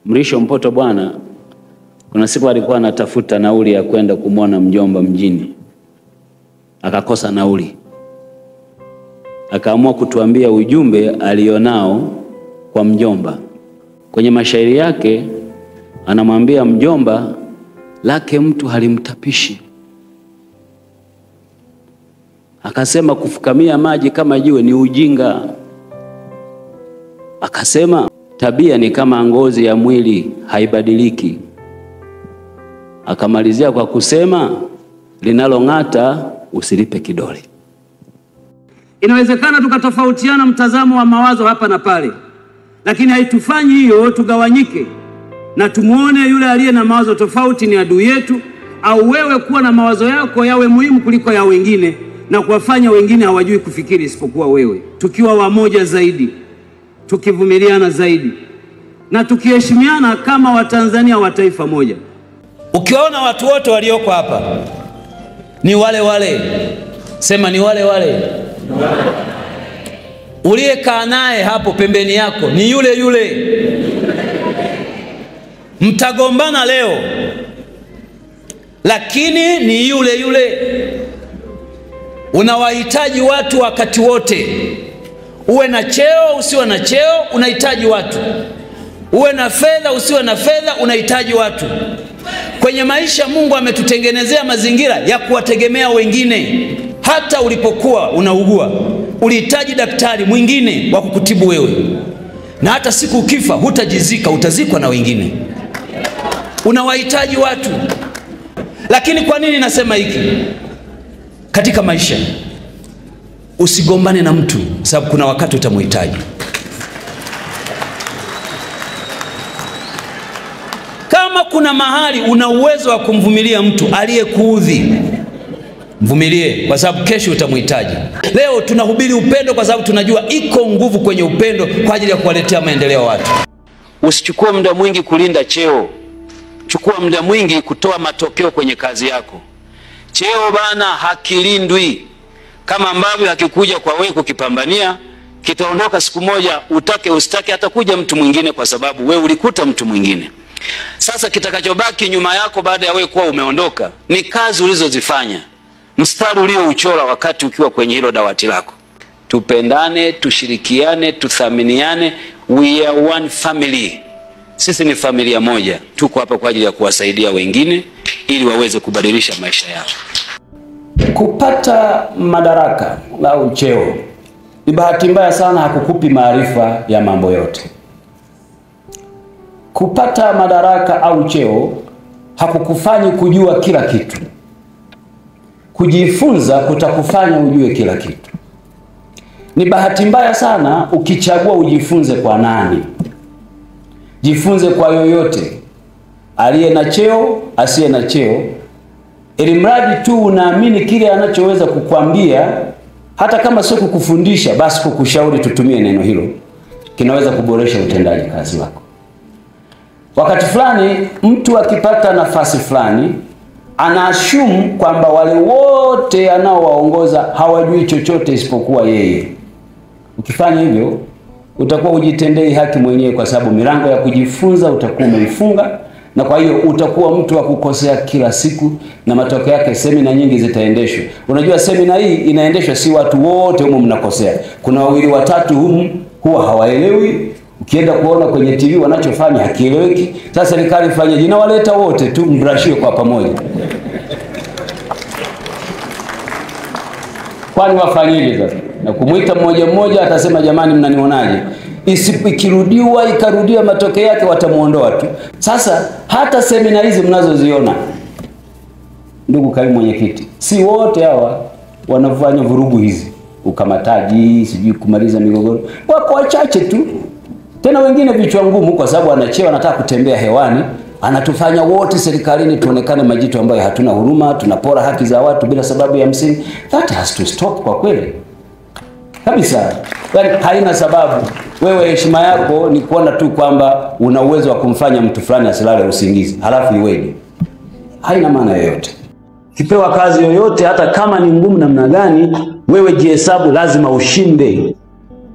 Mrisho Mpoto bwana, kuna siku alikuwa anatafuta nauli ya kwenda kumwona mjomba mjini. Akakosa nauli. Akaamua kutuambia ujumbe alionao kwa mjomba. Kwenye mashairi yake anamwambia mjomba lake mtu halimtapishi. Akasema kufukamia maji kama jiwe ni ujinga. Akasema tabia ni kama ngozi ya mwili, haibadiliki. Akamalizia kwa kusema linalong'ata usilipe kidole. Inawezekana tukatofautiana mtazamo wa mawazo hapa na pale, lakini haitufanyi hiyo tugawanyike na tumuone yule aliye na mawazo tofauti ni adui yetu, au wewe kuwa na mawazo yako yawe muhimu kuliko ya wengine na kuwafanya wengine hawajui kufikiri isipokuwa wewe. Tukiwa wamoja zaidi, tukivumiliana zaidi, na tukiheshimiana kama Watanzania wa taifa moja. Ukiona watu wote walioko hapa ni wale wale, sema ni wale wale. Uliyekaa naye hapo pembeni yako ni yule yule. Mtagombana leo, lakini ni yule yule. Unawahitaji watu wakati wote. Uwe na cheo usiwe na cheo, unahitaji watu. Uwe na fedha usiwe na fedha, unahitaji watu. Kwenye maisha Mungu ametutengenezea mazingira ya kuwategemea wengine. Hata ulipokuwa unaugua, ulihitaji daktari mwingine wa kukutibu wewe. Na hata siku ukifa hutajizika, utazikwa na wengine. Unawahitaji watu. Lakini kwa nini nasema hiki? Katika maisha usigombane na mtu, sababu kuna wakati utamhitaji. Kama kuna mahali una uwezo wa kumvumilia mtu aliyekuudhi, mvumilie, kwa sababu kesho utamhitaji. Leo tunahubiri upendo kwa sababu tunajua iko nguvu kwenye upendo kwa ajili ya kuwaletea maendeleo watu. Usichukue muda mwingi kulinda cheo. Chukua muda mwingi kutoa matokeo kwenye kazi yako. Cheo bana hakilindwi. Kama ambavyo hakikuja kwa wewe kukipambania, kitaondoka siku moja, utake usitake hatakuja mtu mwingine kwa sababu wewe ulikuta mtu mwingine. Sasa kitakachobaki nyuma yako baada ya wewe kuwa umeondoka ni kazi ulizozifanya. Mstari uliouchora wakati ukiwa kwenye hilo dawati lako. Tupendane, tushirikiane, tuthaminiane. We are one family. Sisi ni familia moja. Tuko hapa kwa ajili ya kuwasaidia wengine ili waweze kubadilisha maisha yao. Kupata madaraka au cheo ni bahati mbaya sana, hakukupi maarifa ya mambo yote. Kupata madaraka au cheo hakukufanyi kujua kila kitu. Kujifunza kutakufanya ujue kila kitu. Ni bahati mbaya sana ukichagua ujifunze kwa nani. Jifunze kwa yoyote, aliye na cheo, asiye na cheo, ili mradi tu unaamini kile anachoweza kukwambia, hata kama sio kukufundisha, basi kukushauri, tutumie neno hilo, kinaweza kuboresha utendaji kazi wako. Wakati fulani mtu akipata nafasi fulani, anaashumu kwamba wale wote anaowaongoza hawajui chochote isipokuwa yeye. Ukifanya hivyo, utakuwa ujitendei haki mwenyewe, kwa sababu milango ya kujifunza utakuwa umeifunga, na kwa hiyo utakuwa mtu wa kukosea kila siku, na matokeo yake semina nyingi zitaendeshwa. Unajua semina hii inaendeshwa si watu wote humu mnakosea. Kuna wawili watatu humu huwa hawaelewi. Ukienda kuona kwenye TV wanachofanya hakieleweki. Sasa serikali ifanye jina waleta wote tu mbrashie kwa pamoja. Kwani wafanyeje sasa? Na kumuita mmoja mmoja atasema jamani mnanionaje? Ikirudiwa ikarudia matokeo yake watamuondoa tu. Sasa hata semina hizi mnazoziona, ndugu kaimu mwenyekiti, si wote hawa wanafanya vurugu hizi, ukamataji, sijui kumaliza migogoro. Wako wachache tu. Tena wengine vichwa ngumu, kwa sababu anacheo anataka kutembea hewani, anatufanya wote serikalini tuonekane majitu ambayo hatuna huruma, tunapora haki za watu bila sababu ya msingi. That has to stop kwa kweli. Kabisa. Yaani haina sababu. Wewe heshima yako ni kuona tu kwamba una uwezo wa kumfanya mtu fulani asilale usingizi, halafu iweje? Haina maana yoyote. Kipewa kazi yoyote, hata kama ni ngumu namna gani, wewe jihesabu lazima ushinde.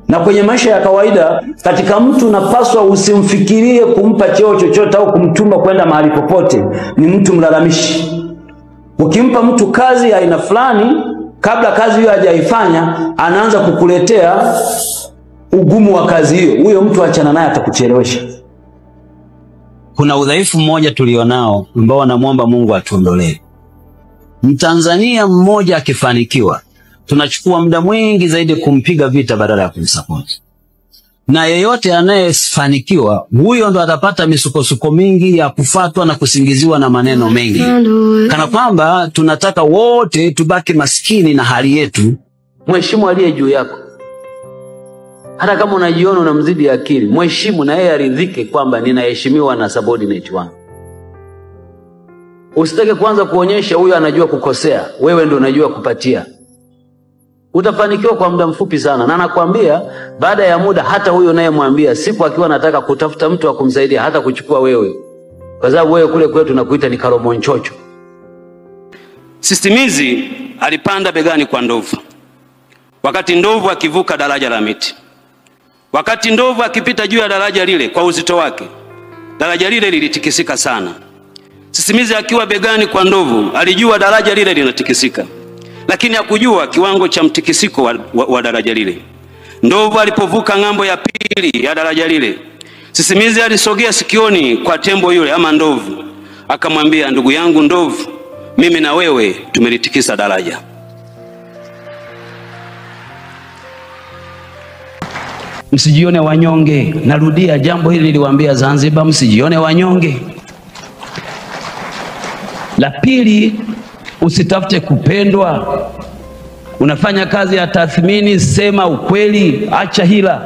Na kwenye maisha ya kawaida, katika mtu unapaswa usimfikirie kumpa cheo chochote au kumtuma kwenda mahali popote, ni mtu mlalamishi. Ukimpa mtu kazi ya aina fulani, kabla kazi hiyo hajaifanya, anaanza kukuletea ugumu wa kazi hiyo. Huyo mtu achana naye, atakuchelewesha. Kuna udhaifu mmoja tulionao ambao namuomba Mungu atuondolee. Mtanzania mmoja akifanikiwa, tunachukua muda mwingi zaidi kumpiga vita badala ya kumsupport. Na yeyote anayefanikiwa, huyo ndo atapata misukosuko mingi ya kufatwa na kusingiziwa na maneno mengi. Kana kwamba tunataka wote tubaki maskini na hali yetu. Mheshimu aliye juu yako. Hata kama unajiona unamzidi akili, mheshimu na yeye aridhike kwamba ninaheshimiwa na subordinate wangu. Usitake kwanza kuonyesha huyo anajua kukosea, wewe ndio unajua kupatia. Utafanikiwa kwa muda mfupi sana, na nakwambia baada ya muda hata huyo unayemwambia siku akiwa anataka kutafuta mtu wa kumsaidia hata kuchukua wewe. Kwa sababu wewe kule kwetu tunakuita ni karomonchocho. Sisimizi alipanda begani kwa ndovu, wakati ndovu akivuka daraja la miti. Wakati ndovu akipita juu ya daraja lile kwa uzito wake, daraja lile lilitikisika sana. Sisimizi akiwa begani kwa ndovu alijua daraja lile linatikisika, lakini hakujua kiwango cha mtikisiko wa daraja lile. Ndovu alipovuka ng'ambo ya pili ya daraja lile, sisimizi alisogea sikioni kwa tembo yule ama ndovu, akamwambia, ndugu yangu ndovu, mimi na wewe tumelitikisa daraja. Msijione wanyonge. Narudia jambo hili niliwaambia Zanzibar, msijione wanyonge. La pili, usitafute kupendwa. Unafanya kazi ya tathmini, sema ukweli, acha hila.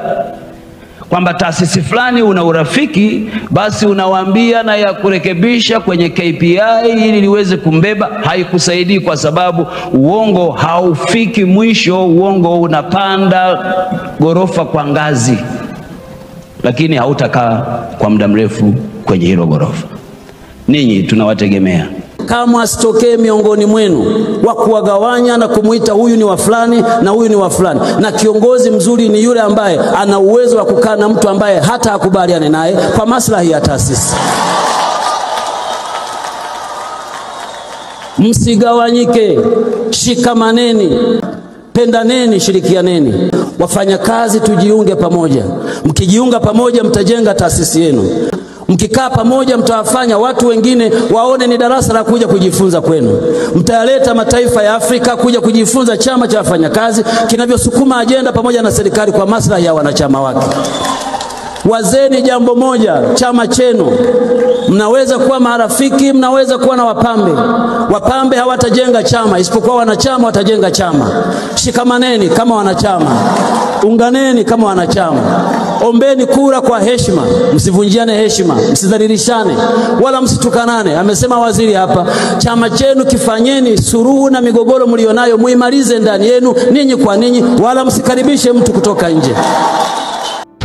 Kwamba taasisi fulani una urafiki, basi unawaambia na ya kurekebisha kwenye KPI ili liweze kumbeba, haikusaidii, kwa sababu uongo haufiki mwisho. Uongo unapanda gorofa kwa ngazi, lakini hautakaa kwa muda mrefu kwenye hilo gorofa. Ninyi tunawategemea. Kama asitokee miongoni mwenu wa kuwagawanya na kumuita huyu ni wa fulani na huyu ni wa fulani. Na kiongozi mzuri ni yule ambaye ana uwezo wa kukaa na mtu ambaye hata akubaliane naye kwa maslahi ya taasisi. Msigawanyike, shikamaneni, pendaneni, shirikianeni. Wafanyakazi tujiunge pamoja. Mkijiunga pamoja mtajenga taasisi yenu. Mkikaa pamoja mtawafanya watu wengine waone ni darasa la kuja kujifunza kwenu. Mtayaleta mataifa ya Afrika kuja kujifunza chama cha wafanyakazi kinavyosukuma ajenda pamoja na serikali kwa maslahi ya wanachama wake. Wazeni jambo moja, chama chenu. Mnaweza kuwa marafiki, mnaweza kuwa na wapambe. Wapambe hawatajenga chama, isipokuwa wanachama watajenga chama. Shikamaneni kama wanachama. Unganeni kama wanachama. Ombeni kura kwa heshima, msivunjiane heshima, msidhalilishane, wala msitukanane. Amesema waziri hapa, chama chenu kifanyeni suluhu na migogoro mlionayo muimalize ndani yenu ninyi kwa ninyi, wala msikaribishe mtu kutoka nje.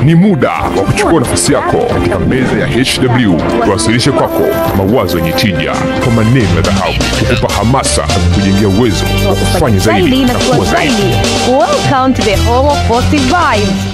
Ni muda wa kuchukua nafasi yako katika meza ya HW, tuwasilishe kwako mawazo yenye tija kwa maneno ya dhahabu, kukupa hamasa na kujengea uwezo wa kufanya zaidi na kuwa zaidi. Welcome to the home of positive vibes.